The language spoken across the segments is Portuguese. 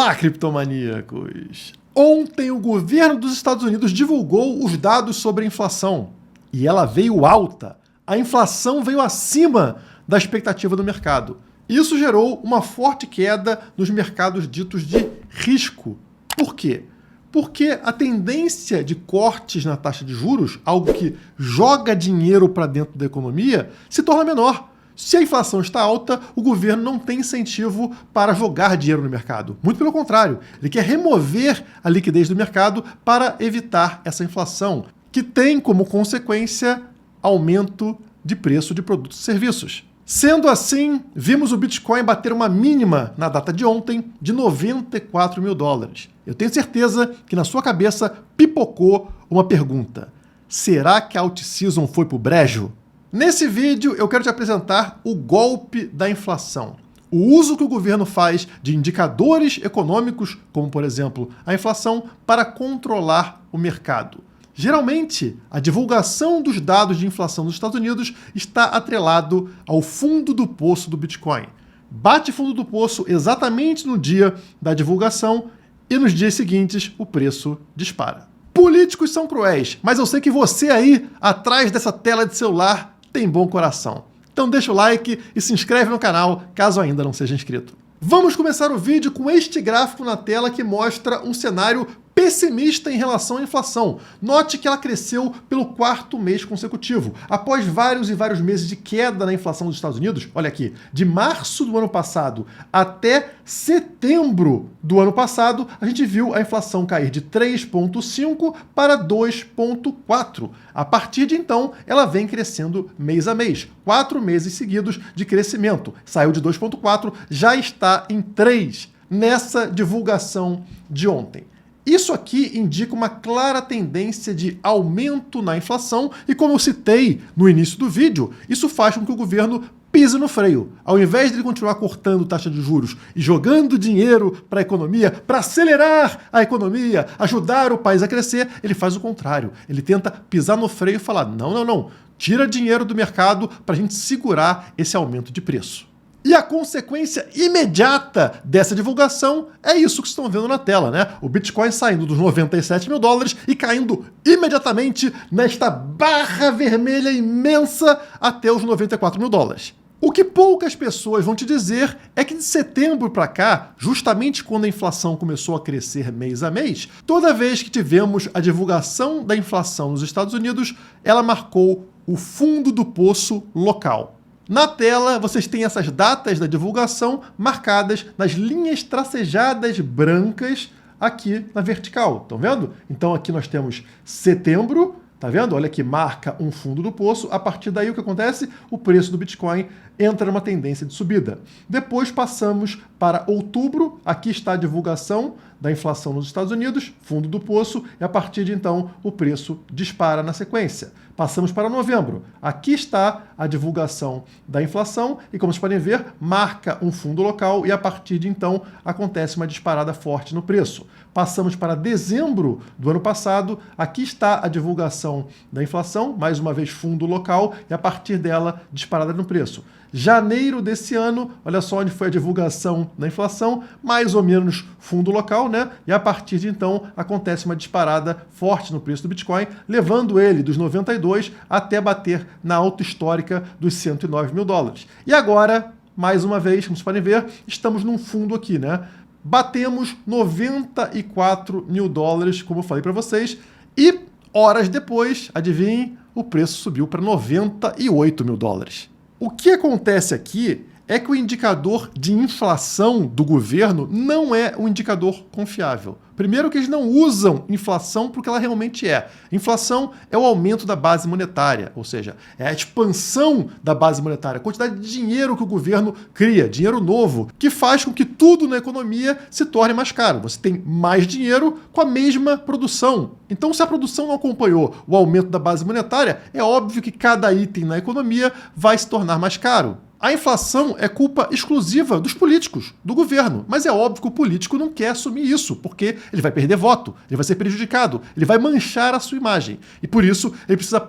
Olá, criptomaníacos! Ontem o governo dos Estados Unidos divulgou os dados sobre a inflação e ela veio alta. A inflação veio acima da expectativa do mercado. Isso gerou uma forte queda nos mercados ditos de risco. Por quê? Porque a tendência de cortes na taxa de juros, algo que joga dinheiro para dentro da economia, se torna menor. Se a inflação está alta, o governo não tem incentivo para jogar dinheiro no mercado. Muito pelo contrário, ele quer remover a liquidez do mercado para evitar essa inflação, que tem como consequência aumento de preço de produtos e serviços. Sendo assim, vimos o Bitcoin bater uma mínima na data de ontem de 94 mil dólares. Eu tenho certeza que na sua cabeça pipocou uma pergunta. Será que a alt-season foi pro brejo? Nesse vídeo eu quero te apresentar o golpe da inflação. O uso que o governo faz de indicadores econômicos, como por exemplo a inflação, para controlar o mercado. Geralmente, a divulgação dos dados de inflação nos Estados Unidos está atrelado ao fundo do poço do Bitcoin. Bate fundo do poço exatamente no dia da divulgação e nos dias seguintes o preço dispara. Políticos são cruéis, mas eu sei que você aí, atrás dessa tela de celular, tem bom coração. Então deixa o like e se inscreve no canal, caso ainda não seja inscrito. Vamos começar o vídeo com este gráfico na tela que mostra um cenário pessimista em relação à inflação. Note que ela cresceu pelo quarto mês consecutivo. Após vários e vários meses de queda na inflação dos Estados Unidos, olha aqui, de março do ano passado até setembro do ano passado, a gente viu a inflação cair de 3,5 para 2,4. A partir de então, ela vem crescendo mês a mês. 4 meses seguidos de crescimento. Saiu de 2,4, já está em 3 nessa divulgação de ontem. Isso aqui indica uma clara tendência de aumento na inflação e, como eu citei no início do vídeo, isso faz com que o governo pise no freio. Ao invés de ele continuar cortando taxa de juros e jogando dinheiro para a economia, para acelerar a economia, ajudar o país a crescer, ele faz o contrário. Ele tenta pisar no freio e falar, não, tira dinheiro do mercado para a gente segurar esse aumento de preço. E a consequência imediata dessa divulgação é isso que vocês estão vendo na tela, né? O Bitcoin saindo dos 97 mil dólares e caindo imediatamente nesta barra vermelha imensa até os 94 mil dólares. O que poucas pessoas vão te dizer é que de setembro para cá, justamente quando a inflação começou a crescer mês a mês, toda vez que tivemos a divulgação da inflação nos Estados Unidos, ela marcou o fundo do poço local. Na tela, vocês têm essas datas da divulgação marcadas nas linhas tracejadas brancas aqui na vertical. Estão vendo? Então aqui nós temos setembro, tá vendo? Olha que marca um fundo do poço. A partir daí o que acontece? O preço do Bitcoin entra numa tendência de subida. Depois passamos para outubro, aqui está a divulgação da inflação nos Estados Unidos, fundo do poço, e a partir de então o preço dispara na sequência. Passamos para novembro, aqui está a divulgação da inflação e, como vocês podem ver, marca um fundo local e a partir de então acontece uma disparada forte no preço. Passamos para dezembro do ano passado, aqui está a divulgação da inflação, mais uma vez fundo local, e a partir dela disparada no preço. Janeiro desse ano, olha só onde foi a divulgação da inflação, mais ou menos fundo local, né? E a partir de então acontece uma disparada forte no preço do Bitcoin, levando ele dos 92 até bater na alta histórica dos 109 mil dólares. E agora, mais uma vez, como vocês podem ver, estamos num fundo aqui, né? Batemos 94 mil dólares, como eu falei para vocês, e horas depois, adivinhem, o preço subiu para 98 mil dólares. O que acontece aqui é que o indicador de inflação do governo não é um indicador confiável. Primeiro que eles não usam inflação porque ela realmente é. Inflação é o aumento da base monetária, ou seja, é a expansão da base monetária, a quantidade de dinheiro que o governo cria, dinheiro novo, que faz com que tudo na economia se torne mais caro. Você tem mais dinheiro com a mesma produção. Então, se a produção não acompanhou o aumento da base monetária, é óbvio que cada item na economia vai se tornar mais caro. A inflação é culpa exclusiva dos políticos, do governo. Mas é óbvio que o político não quer assumir isso, porque ele vai perder voto, ele vai ser prejudicado, ele vai manchar a sua imagem. E por isso ele precisa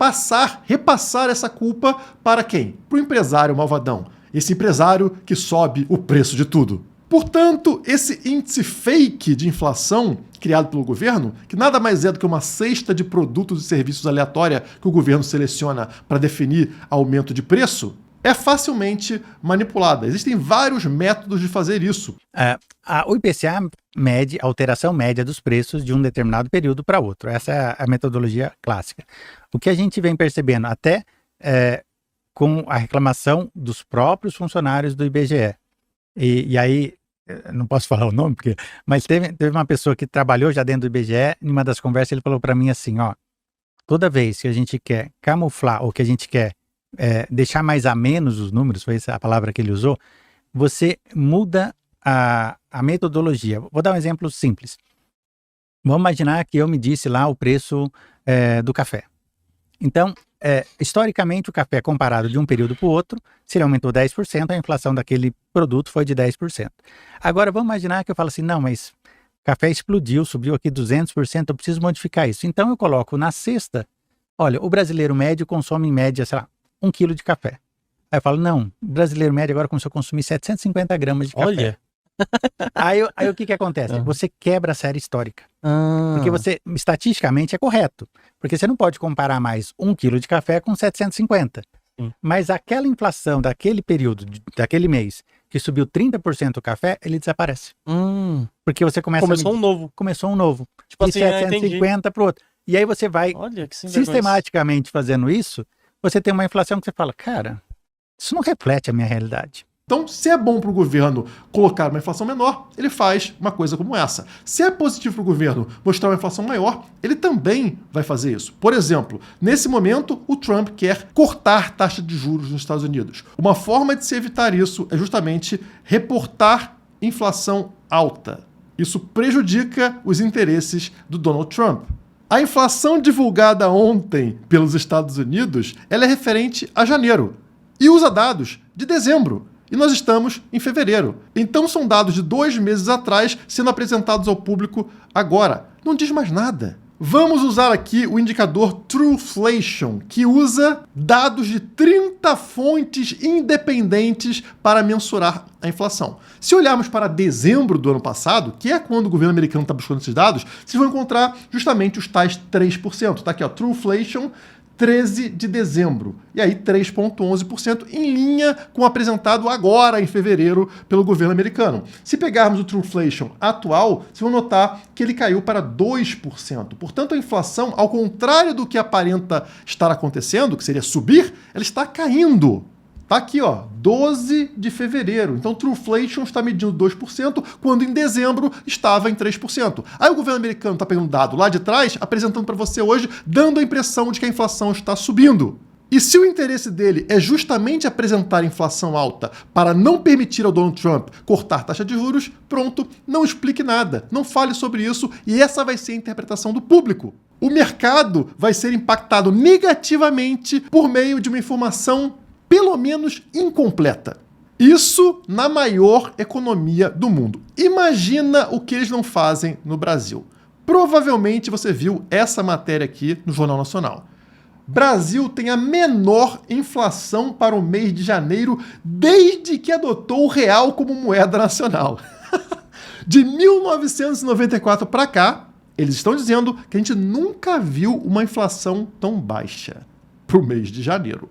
repassar essa culpa para quem? Para o empresário malvadão. Esse empresário que sobe o preço de tudo. Portanto, esse índice fake de inflação criado pelo governo, que nada mais é do que uma cesta de produtos e serviços aleatória que o governo seleciona para definir aumento de preço, é facilmente manipulada. Existem vários métodos de fazer isso. O IPCA mede a alteração média dos preços de um determinado período para outro. Essa é a metodologia clássica. O que a gente vem percebendo até com a reclamação dos próprios funcionários do IBGE. E aí, não posso falar o nome, mas teve uma pessoa que trabalhou já dentro do IBGE, em uma das conversas ele falou para mim assim, toda vez que a gente quer camuflar ou que a gente quer deixar mais a menos os números, foi essa a palavra que ele usou, você muda a metodologia. Vou dar um exemplo simples. Vamos imaginar que eu me disse lá o preço do café. Então, historicamente, o café comparado de um período para o outro, se ele aumentou 10%, a inflação daquele produto foi de 10%. Agora, vamos imaginar que eu falo assim, não, mas o café explodiu, subiu aqui 200%, eu preciso modificar isso. Então, eu coloco na cesta, olha, o brasileiro médio consome em média, sei lá, 1 quilo de café. Aí eu falo, não, o brasileiro médio agora começou a consumir 750 gramas de café. Olha! Aí o que acontece? Você quebra a série histórica. Porque você, estatisticamente, é correto. Porque você não pode comparar mais 1 quilo de café com 750. Mas aquela inflação daquele período, daquele mês, que subiu 30% o café, ele desaparece. Porque você Começou um novo. Começou um novo. Tipo de assim, 750 para o outro. E aí você vai, Olha, que sistematicamente fazendo isso, você tem uma inflação que você fala, cara, isso não reflete a minha realidade. Então, se é bom para o governo colocar uma inflação menor, ele faz uma coisa como essa. Se é positivo para o governo mostrar uma inflação maior, ele também vai fazer isso. Por exemplo, nesse momento, o Trump quer cortar taxa de juros nos Estados Unidos. Uma forma de se evitar isso é justamente reportar inflação alta. Isso prejudica os interesses do Donald Trump. A inflação divulgada ontem pelos Estados Unidos, ela é referente a janeiro e usa dados de dezembro. E nós estamos em fevereiro. Então são dados de 2 meses atrás sendo apresentados ao público agora. Não diz mais nada. Vamos usar aqui o indicador Trueflation, que usa dados de 30 fontes independentes para mensurar a inflação. Se olharmos para dezembro do ano passado, que é quando o governo americano está buscando esses dados, vocês vão encontrar justamente os tais 3%. Está aqui, Trueflation, 13 de dezembro. E aí 3,11% em linha com o apresentado agora em fevereiro pelo governo americano. Se pegarmos o Trueflation atual, vocês vão notar que ele caiu para 2%. Portanto, a inflação, ao contrário do que aparenta estar acontecendo, que seria subir, ela está caindo. Tá aqui, 12 de fevereiro. Então, o Trueflation está medindo 2%, quando em dezembro estava em 3%. Aí o governo americano está pegando um dado lá de trás, apresentando para você hoje, dando a impressão de que a inflação está subindo. E se o interesse dele é justamente apresentar inflação alta para não permitir ao Donald Trump cortar taxa de juros, pronto, não explique nada, não fale sobre isso e essa vai ser a interpretação do público. O mercado vai ser impactado negativamente por meio de uma informação pelo menos incompleta. Isso na maior economia do mundo. Imagina o que eles não fazem no Brasil. Provavelmente você viu essa matéria aqui no Jornal Nacional. Brasil tem a menor inflação para o mês de janeiro desde que adotou o real como moeda nacional. De 1994 para cá, eles estão dizendo que a gente nunca viu uma inflação tão baixa para o mês de janeiro.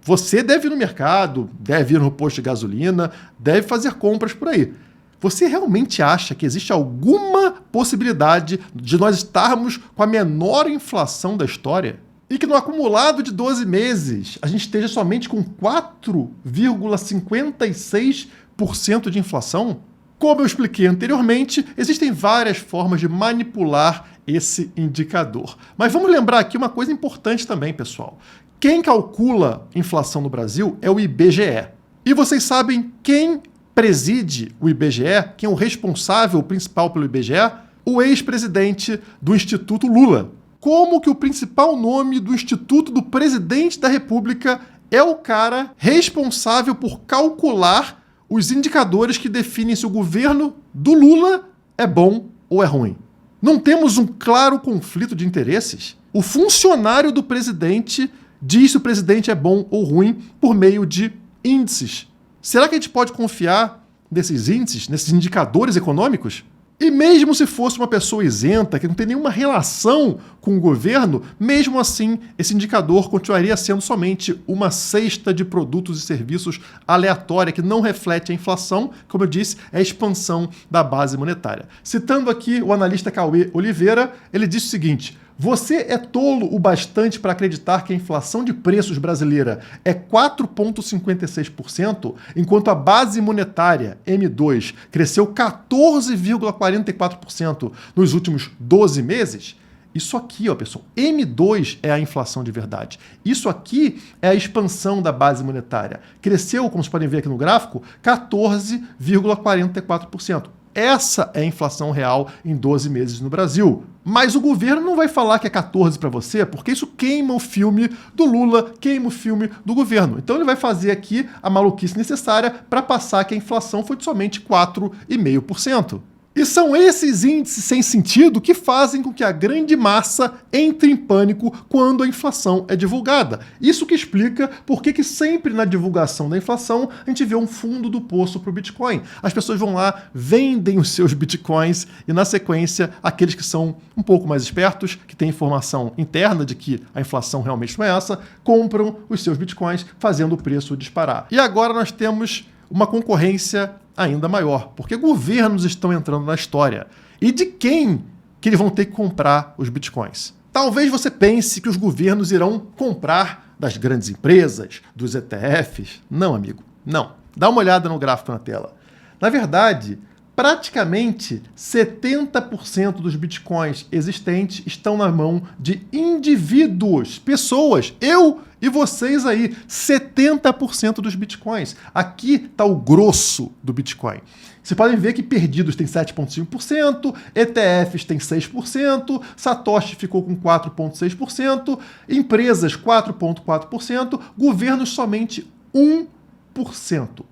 Você deve ir no mercado, deve ir no posto de gasolina, deve fazer compras por aí. Você realmente acha que existe alguma possibilidade de nós estarmos com a menor inflação da história? E que no acumulado de 12 meses a gente esteja somente com 4,56% de inflação? Como eu expliquei anteriormente, existem várias formas de manipular esse indicador. Mas vamos lembrar aqui uma coisa importante também, pessoal. Quem calcula inflação no Brasil é o IBGE. E vocês sabem quem preside o IBGE, quem é o responsável principal pelo IBGE? O ex-presidente do Instituto Lula. Como que o principal nome do Instituto do Presidente da República é o cara responsável por calcular os indicadores que definem se o governo do Lula é bom ou é ruim? Não temos um claro conflito de interesses? O funcionário do presidente diz se o presidente é bom ou ruim por meio de índices. Será que a gente pode confiar desses índices, nesses indicadores econômicos? E mesmo se fosse uma pessoa isenta, que não tem nenhuma relação com o governo, mesmo assim, esse indicador continuaria sendo somente uma cesta de produtos e serviços aleatória, que não reflete a inflação, como eu disse, é a expansão da base monetária. Citando aqui o analista Cauê Oliveira, ele disse o seguinte: você é tolo o bastante para acreditar que a inflação de preços brasileira é 4,56%, enquanto a base monetária, M2, cresceu 14,44% nos últimos 12 meses? Isso aqui, ó, pessoal, M2 é a inflação de verdade. Isso aqui é a expansão da base monetária. Cresceu, como vocês podem ver aqui no gráfico, 14,44%. Essa é a inflação real em 12 meses no Brasil. Mas o governo não vai falar que é 14 para você, porque isso queima o filme do Lula, queima o filme do governo. Então ele vai fazer aqui a maluquice necessária para passar que a inflação foi de somente 4,5%. E são esses índices sem sentido que fazem com que a grande massa entre em pânico quando a inflação é divulgada. Isso que explica por que sempre na divulgação da inflação a gente vê um fundo do poço para o Bitcoin. As pessoas vão lá, vendem os seus Bitcoins e, na sequência, aqueles que são um pouco mais espertos, que têm informação interna de que a inflação realmente não é essa, compram os seus Bitcoins, fazendo o preço disparar. E agora nós temos uma concorrência ainda maior, porque governos estão entrando na história. E de quem que eles vão ter que comprar os bitcoins? Talvez você pense que os governos irão comprar das grandes empresas, dos ETFs. Não, amigo, não. Dá uma olhada no gráfico na tela. Na verdade, praticamente 70% dos bitcoins existentes estão na mão de indivíduos, pessoas, eu e vocês aí, 70% dos bitcoins. Aqui está o grosso do Bitcoin. Vocês podem ver que perdidos tem 7,5%, ETFs tem 6%, Satoshi ficou com 4,6%, empresas 4,4%, governos somente 1%.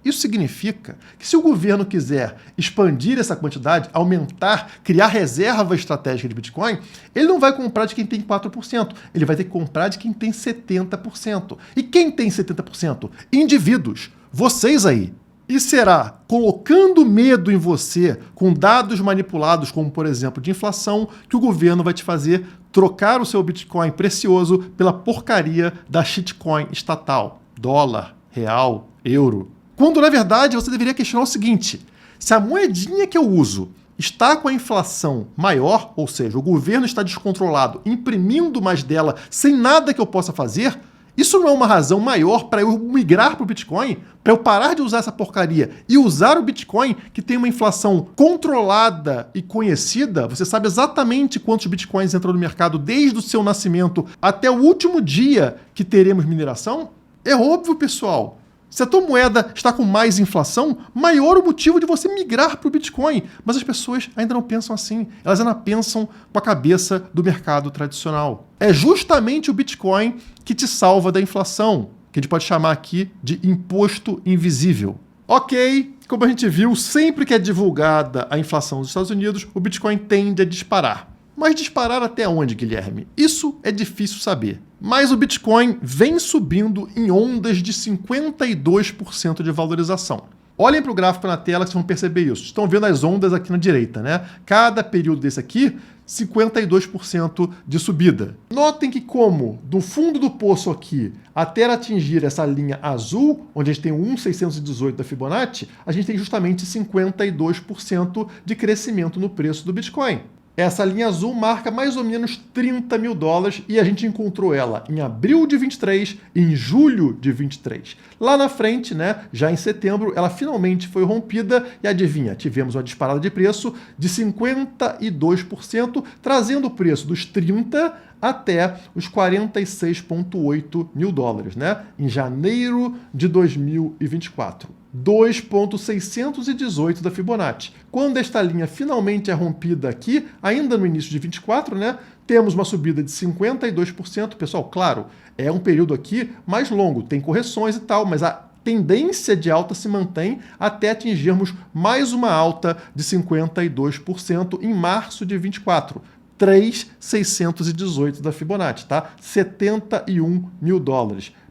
Isso significa que se o governo quiser expandir essa quantidade, aumentar, criar reserva estratégica de Bitcoin, ele não vai comprar de quem tem 4%, ele vai ter que comprar de quem tem 70%. E quem tem 70%? Indivíduos, vocês aí. E será colocando medo em você com dados manipulados, como por exemplo de inflação, que o governo vai te fazer trocar o seu Bitcoin precioso pela porcaria da shitcoin estatal, dólar, real, euro. Quando, na verdade, você deveria questionar o seguinte: se a moedinha que eu uso está com a inflação maior, ou seja, o governo está descontrolado, imprimindo mais dela sem nada que eu possa fazer, isso não é uma razão maior para eu migrar para o Bitcoin? Para eu parar de usar essa porcaria e usar o Bitcoin, que tem uma inflação controlada e conhecida? Você sabe exatamente quantos Bitcoins entram no mercado desde o seu nascimento até o último dia que teremos mineração? É óbvio, pessoal. Se a tua moeda está com mais inflação, maior o motivo de você migrar para o Bitcoin. Mas as pessoas ainda não pensam assim. Elas ainda pensam com a cabeça do mercado tradicional. É justamente o Bitcoin que te salva da inflação, que a gente pode chamar aqui de imposto invisível. Ok, como a gente viu, sempre que é divulgada a inflação dos Estados Unidos, o Bitcoin tende a disparar. Mas disparar até onde, Guilherme? Isso é difícil saber. Mas o Bitcoin vem subindo em ondas de 52% de valorização. Olhem para o gráfico na tela que vocês vão perceber isso. Estão vendo as ondas aqui na direita, né? Cada período desse aqui, 52% de subida. Notem que como do fundo do poço aqui até atingir essa linha azul, onde a gente tem o 1,618 da Fibonacci, a gente tem justamente 52% de crescimento no preço do Bitcoin. Essa linha azul marca mais ou menos $30 mil e a gente encontrou ela em abril de 23 e em julho de 23. Lá na frente, né, já em setembro, ela finalmente foi rompida e adivinha, tivemos uma disparada de preço de 52%, trazendo o preço dos 30 até os $46,8 mil, né, em janeiro de 2024. 2,618 da Fibonacci. Quando esta linha finalmente é rompida aqui, ainda no início de 24, né, temos uma subida de 52%. Pessoal, claro, é um período aqui mais longo, tem correções e tal, mas a tendência de alta se mantém até atingirmos mais uma alta de 52% em março de 24. 3,618 da Fibonacci, tá? $71 mil.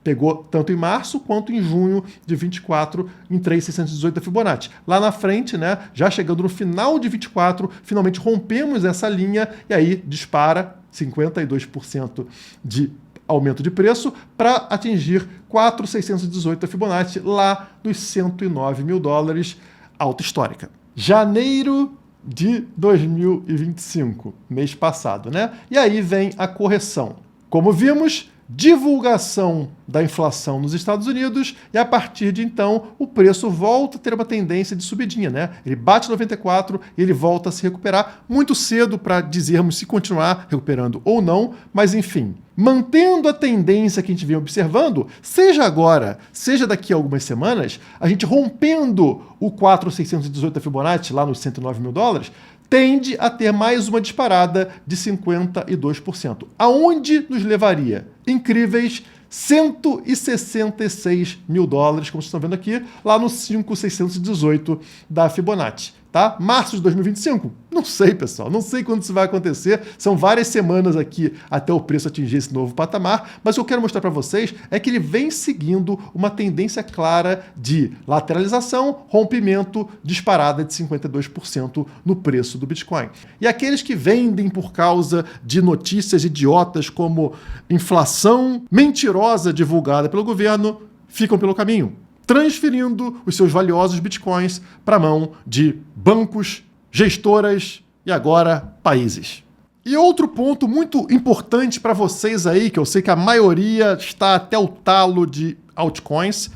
Pegou tanto em março quanto em junho de 24 em 3,618 da Fibonacci. Lá na frente, né, já chegando no final de 24, finalmente rompemos essa linha e aí dispara 52% de aumento de preço para atingir 4,618 da Fibonacci, lá dos 109 mil dólares, alta histórica. Janeiro de 2025, mês passado, né? E aí vem a correção. Como vimos, divulgação da inflação nos Estados Unidos e a partir de então o preço volta a ter uma tendência de subidinha, né? Ele bate 94 e ele volta a se recuperar muito cedo para dizermos se continuar recuperando ou não, mas enfim, mantendo a tendência que a gente vem observando, seja agora, seja daqui a algumas semanas, a gente rompendo o 4,618 da Fibonacci lá nos 109 mil dólares, tende a ter mais uma disparada de 52%. Aonde nos levaria? Incríveis 166 mil dólares, como vocês estão vendo aqui, lá no 5,618 da Fibonacci. Tá? Março de 2025? Não sei, pessoal. Não sei quando isso vai acontecer. São várias semanas aqui até o preço atingir esse novo patamar. Mas o que eu quero mostrar para vocês é que ele vem seguindo uma tendência clara de lateralização, rompimento, disparada de 52% no preço do Bitcoin. E aqueles que vendem por causa de notícias idiotas como inflação mentirosa divulgada pelo governo, ficam pelo caminho, transferindo os seus valiosos bitcoins para a mão de bancos, gestoras e agora países. E outro ponto muito importante para vocês aí, que eu sei que a maioria está até o talo de altcoins,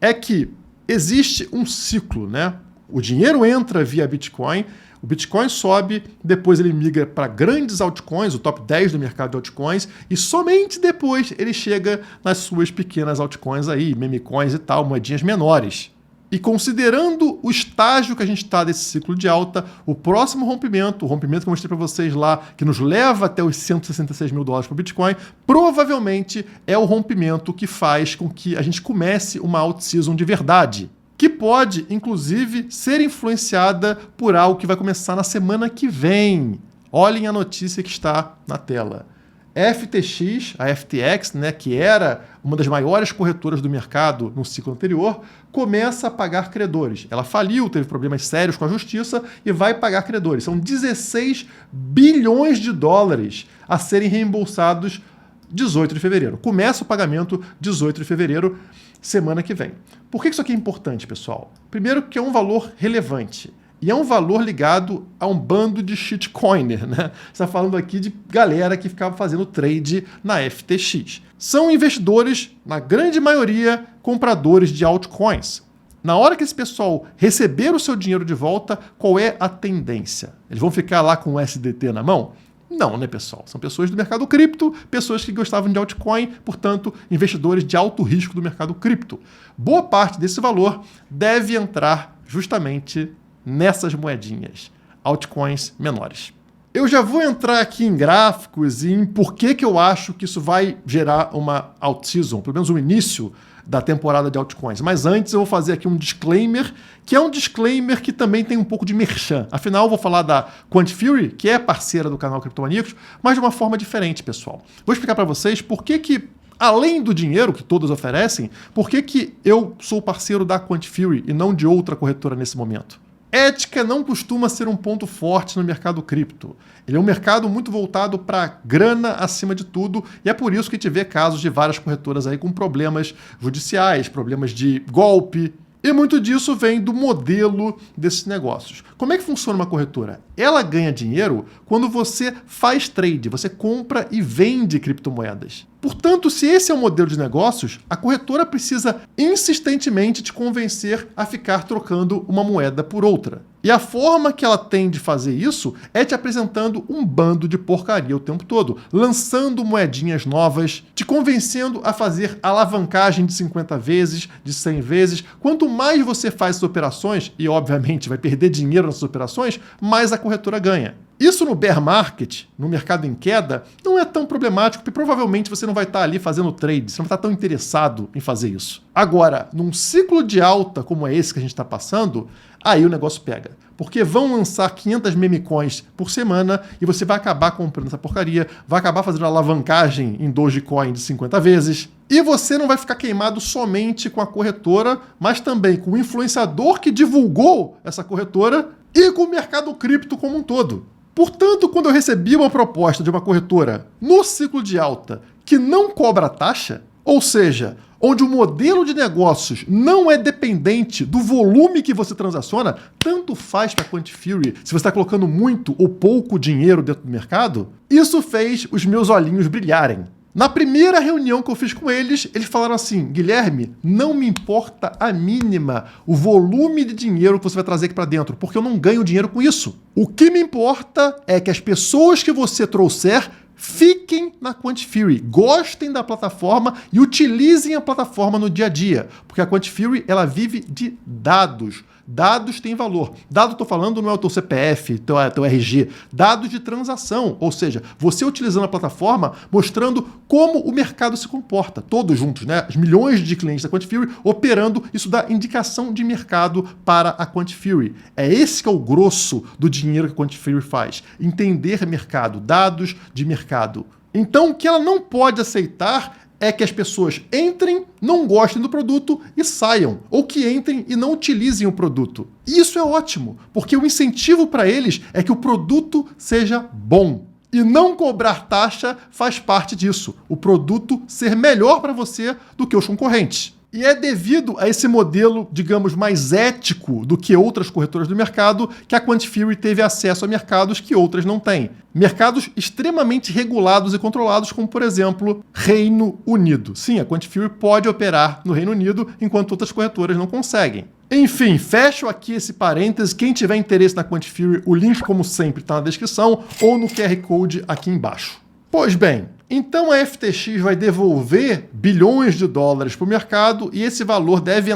é que existe um ciclo, né? O dinheiro entra via Bitcoin, o Bitcoin sobe, depois ele migra para grandes altcoins, o top 10 do mercado de altcoins, e somente depois ele chega nas suas pequenas altcoins aí, memecoins e tal, moedinhas menores. E considerando o estágio que a gente está desse ciclo de alta, o próximo rompimento, o rompimento que eu mostrei para vocês lá, que nos leva até os 166 mil dólares para o Bitcoin, provavelmente é o rompimento que faz com que a gente comece uma alt-season de verdade, que pode, inclusive, ser influenciada por algo que vai começar na semana que vem. Olhem a notícia que está na tela. FTX, a FTX, né, que era uma das maiores corretoras do mercado no ciclo anterior, começa a pagar credores. Ela faliu, teve problemas sérios com a justiça e vai pagar credores. São 16 bilhões de dólares a serem reembolsados 18 de fevereiro. Começa o pagamento 18 de fevereiro, semana que vem. Por que isso aqui é importante, pessoal? Primeiro que é um valor relevante. E é um valor ligado a um bando de shitcoiner, né? Você está falando aqui de galera que ficava fazendo trade na FTX. São investidores, na grande maioria, compradores de altcoins. Na hora que esse pessoal receber o seu dinheiro de volta, qual é a tendência? Eles vão ficar lá com o SDT na mão? Não, né, pessoal? São pessoas do mercado cripto, pessoas que gostavam de altcoin, portanto, investidores de alto risco do mercado cripto. Boa parte desse valor deve entrar justamente nessas moedinhas, altcoins menores. Eu já vou entrar aqui em gráficos e em por que eu acho que isso vai gerar uma alt-season, pelo menos o início da temporada de altcoins. Mas antes eu vou fazer aqui um disclaimer, que é um disclaimer que também tem um pouco de merchan. Afinal, eu vou falar da Quant Fury, que é parceira do canal Criptomaníacos, mas de uma forma diferente, pessoal. Vou explicar para vocês por que além do dinheiro que todas oferecem, por que eu sou parceiro da Quant Fury e não de outra corretora nesse momento. Ética não costuma ser um ponto forte no mercado cripto. Ele é um mercado muito voltado para grana acima de tudo e é por isso que a gente vê casos de várias corretoras aí com problemas judiciais, problemas de golpe. E muito disso vem do modelo desses negócios. Como é que funciona uma corretora? Ela ganha dinheiro quando você faz trade, você compra e vende criptomoedas. Portanto, se esse é o modelo de negócios, a corretora precisa insistentemente te convencer a ficar trocando uma moeda por outra. E a forma que ela tem de fazer isso é te apresentando um bando de porcaria o tempo todo, lançando moedinhas novas, te convencendo a fazer alavancagem de 50 vezes, de 100 vezes. Quanto mais você faz essas operações, e obviamente vai perder dinheiro nessas operações, mais a corretora ganha. Isso no bear market, no mercado em queda, não é tão problemático, porque provavelmente você não vai estar ali fazendo trade, você não vai estar tão interessado em fazer isso. Agora, num ciclo de alta como é esse que a gente está passando, aí o negócio pega. Porque vão lançar 500 meme coins por semana e você vai acabar comprando essa porcaria, vai acabar fazendo uma alavancagem em Dogecoin de 50 vezes. E você não vai ficar queimado somente com a corretora, mas também com o influenciador que divulgou essa corretora e com o mercado cripto como um todo. Portanto, quando eu recebi uma proposta de uma corretora no ciclo de alta que não cobra taxa, ou seja, onde o modelo de negócios não é dependente do volume que você transaciona, tanto faz para a Quantifury se você está colocando muito ou pouco dinheiro dentro do mercado, isso fez os meus olhinhos brilharem. Na primeira reunião que eu fiz com eles, eles falaram assim: Guilherme, não me importa a mínima o volume de dinheiro que você vai trazer aqui para dentro, porque eu não ganho dinheiro com isso. O que me importa é que as pessoas que você trouxer fiquem na Quantifury, gostem da plataforma e utilizem a plataforma no dia a dia, porque a Quantifury ela vive de dados. Dados têm valor. Dado, estou falando, não é o teu CPF, teu RG. Dados de transação, ou seja, você utilizando a plataforma, mostrando como o mercado se comporta. Todos juntos, né? Os milhões de clientes da Quantifury operando, isso dá indicação de mercado para a Quantifury. É esse que é o grosso do dinheiro que a Quantifury faz. Entender mercado, dados de mercado. Então, o que ela não pode aceitar é que as pessoas entrem, não gostem do produto e saiam, ou que entrem e não utilizem o produto. E isso é ótimo, porque o incentivo para eles é que o produto seja bom. E não cobrar taxa faz parte disso, o produto ser melhor para você do que os concorrentes. E é devido a esse modelo, digamos, mais ético do que outras corretoras do mercado que a Quantifury teve acesso a mercados que outras não têm. Mercados extremamente regulados e controlados, como, por exemplo, Reino Unido. Sim, a Quantifury pode operar no Reino Unido, enquanto outras corretoras não conseguem. Enfim, fecho aqui esse parêntese. Quem tiver interesse na Quantifury, o link, como sempre, está na descrição ou no QR Code aqui embaixo. Pois bem, então a FTX vai devolver bilhões de dólares para o mercado e esse valor deve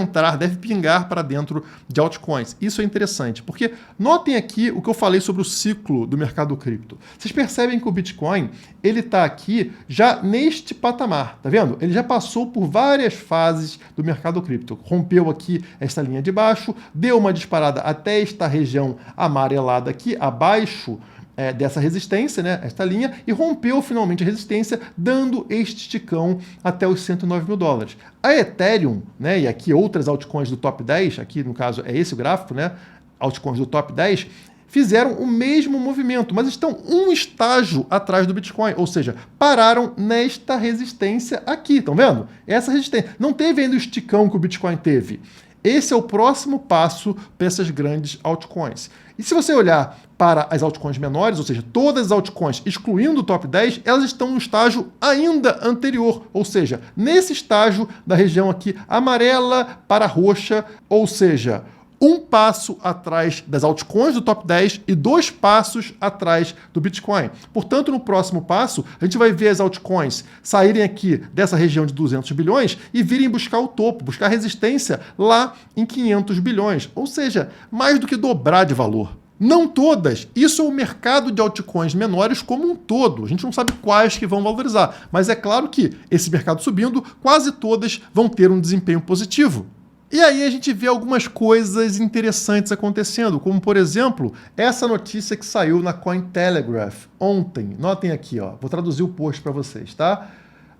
pingar para dentro de altcoins. Isso é interessante, porque notem aqui o que eu falei sobre o ciclo do mercado cripto. Vocês percebem que o Bitcoin ele está aqui já neste patamar, tá vendo? Ele já passou por várias fases do mercado cripto. Rompeu aqui esta linha de baixo, deu uma disparada até esta região amarelada aqui, abaixo dessa resistência, né, esta linha, e rompeu finalmente a resistência, dando este esticão até os 109 mil dólares. A Ethereum, né, e aqui outras altcoins do top 10, aqui no caso é esse o gráfico, né, altcoins do top 10, fizeram o mesmo movimento, mas estão um estágio atrás do Bitcoin, ou seja, pararam nesta resistência aqui, estão vendo? Essa resistência. Não teve ainda o esticão que o Bitcoin teve. Esse é o próximo passo para essas grandes altcoins. E se você olhar para as altcoins menores, ou seja, todas as altcoins, excluindo o top 10, elas estão no estágio ainda anterior, ou seja, nesse estágio da região aqui amarela para roxa, ou seja, um passo atrás das altcoins do top 10 e 2 passos atrás do Bitcoin. Portanto, no próximo passo, a gente vai ver as altcoins saírem aqui dessa região de 200 bilhões e virem buscar o topo, buscar resistência lá em 500 bilhões. Ou seja, mais do que dobrar de valor. Não todas. Isso é o mercado de altcoins menores como um todo. A gente não sabe quais que vão valorizar. Mas é claro que esse mercado subindo, quase todas vão ter um desempenho positivo. E aí a gente vê algumas coisas interessantes acontecendo, como, por exemplo, essa notícia que saiu na Cointelegraph ontem. Notem aqui, ó. Vou traduzir o post para vocês, tá?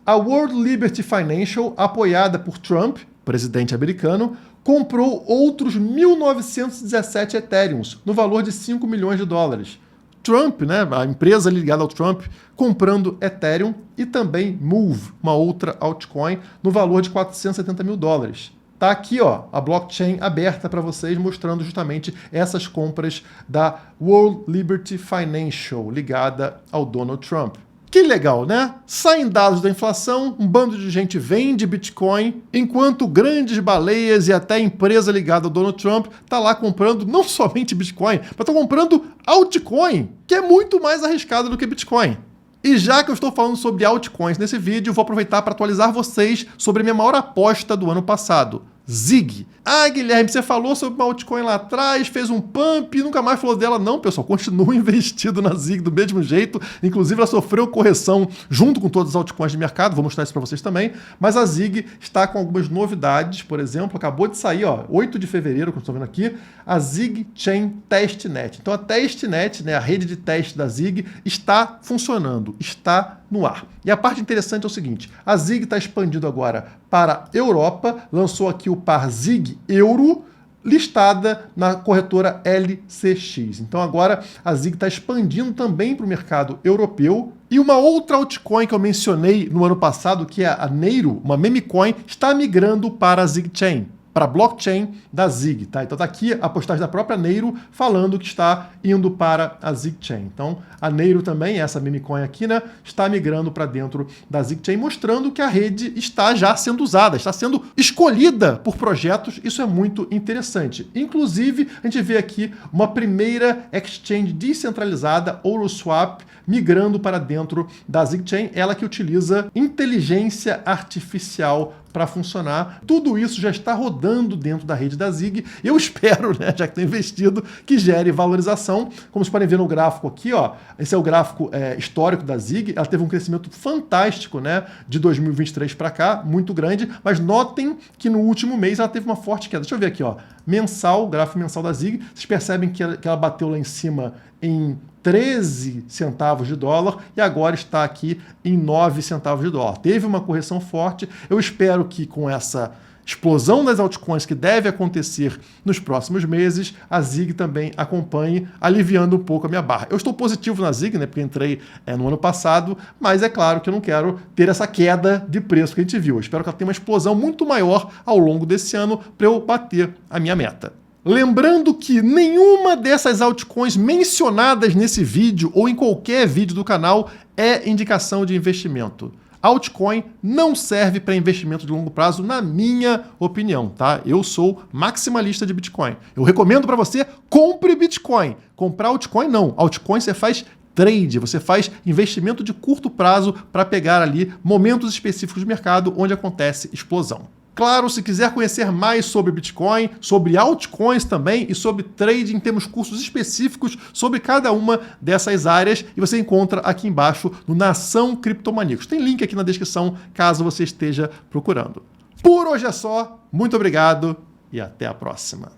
A World Liberty Financial, apoiada por Trump, presidente americano, comprou outros 1.917 Ethereums, no valor de 5 milhões de dólares. Trump, né, a empresa ligada ao Trump, comprando Ethereum e também Move, uma outra altcoin, no valor de 470 mil dólares. Tá aqui, ó, a blockchain aberta para vocês, mostrando justamente essas compras da World Liberty Financial, ligada ao Donald Trump. Que legal, né? Saem dados da inflação, um bando de gente vende Bitcoin, enquanto grandes baleias e até empresa ligada ao Donald Trump tá lá comprando não somente Bitcoin, mas tá comprando altcoin, que é muito mais arriscado do que Bitcoin. E já que eu estou falando sobre altcoins nesse vídeo, vou aproveitar para atualizar vocês sobre a minha maior aposta do ano passado. ZIG. Ah, Guilherme, você falou sobre uma altcoin lá atrás, fez um pump e nunca mais falou dela. Não, pessoal, continua investido na ZIG do mesmo jeito. Inclusive, ela sofreu correção junto com todas as altcoins de mercado. Vou mostrar isso para vocês também. Mas a ZIG está com algumas novidades. Por exemplo, acabou de sair, ó, 8 de fevereiro, como vocês estão vendo aqui, a ZIG Chain Testnet. Então, a Testnet, né, a rede de teste da ZIG, está funcionando, está no ar. E a parte interessante é o seguinte, a ZIG está expandindo agora para a Europa, lançou aqui o par ZIG Euro, listada na corretora LCX. Então agora a ZIG está expandindo também para o mercado europeu. E uma outra altcoin que eu mencionei no ano passado, que é a Neiro, uma meme coin, está migrando para a ZIG Chain, para a blockchain da ZIG, tá? Então tá aqui a postagem da própria Neiro falando que está indo para a ZIG Chain. Então a Neiro também, essa meme coin aqui, né, está migrando para dentro da ZIG Chain, mostrando que a rede está já sendo usada, está sendo escolhida por projetos. Isso é muito interessante. Inclusive, a gente vê aqui uma primeira exchange descentralizada, Oroswap, migrando para dentro da ZIG Chain, ela que utiliza inteligência artificial para funcionar. Tudo isso já está rodando dentro da rede da ZIG. Eu espero, né, já que estou investido, que gere valorização. Como vocês podem ver no gráfico aqui, ó, esse é o gráfico histórico da ZIG. Ela teve um crescimento fantástico, né, de 2023 para cá, muito grande, mas notem que no último mês ela teve uma forte queda. Deixa eu ver aqui, ó, mensal, gráfico mensal da ZIG. Vocês percebem que ela bateu lá em cima em 13 centavos de dólar e agora está aqui em 9 centavos de dólar. Teve uma correção forte. Eu espero que com essa explosão das altcoins que deve acontecer nos próximos meses, a ZIG também acompanhe, aliviando um pouco a minha barra. Eu estou positivo na ZIG, né, porque entrei no ano passado, mas é claro que eu não quero ter essa queda de preço que a gente viu. Eu espero que ela tenha uma explosão muito maior ao longo desse ano para eu bater a minha meta. Lembrando que nenhuma dessas altcoins mencionadas nesse vídeo ou em qualquer vídeo do canal é indicação de investimento. Altcoin não serve para investimento de longo prazo, na minha opinião, tá? Eu sou maximalista de Bitcoin. Eu recomendo para você, compre Bitcoin. Comprar altcoin não. Altcoin você faz trade, você faz investimento de curto prazo para pegar ali momentos específicos de mercado onde acontece explosão. Claro, se quiser conhecer mais sobre Bitcoin, sobre altcoins também e sobre trading, temos cursos específicos sobre cada uma dessas áreas e você encontra aqui embaixo no Nação Criptomaníacos. Tem link aqui na descrição caso você esteja procurando. Por hoje é só, muito obrigado e até a próxima.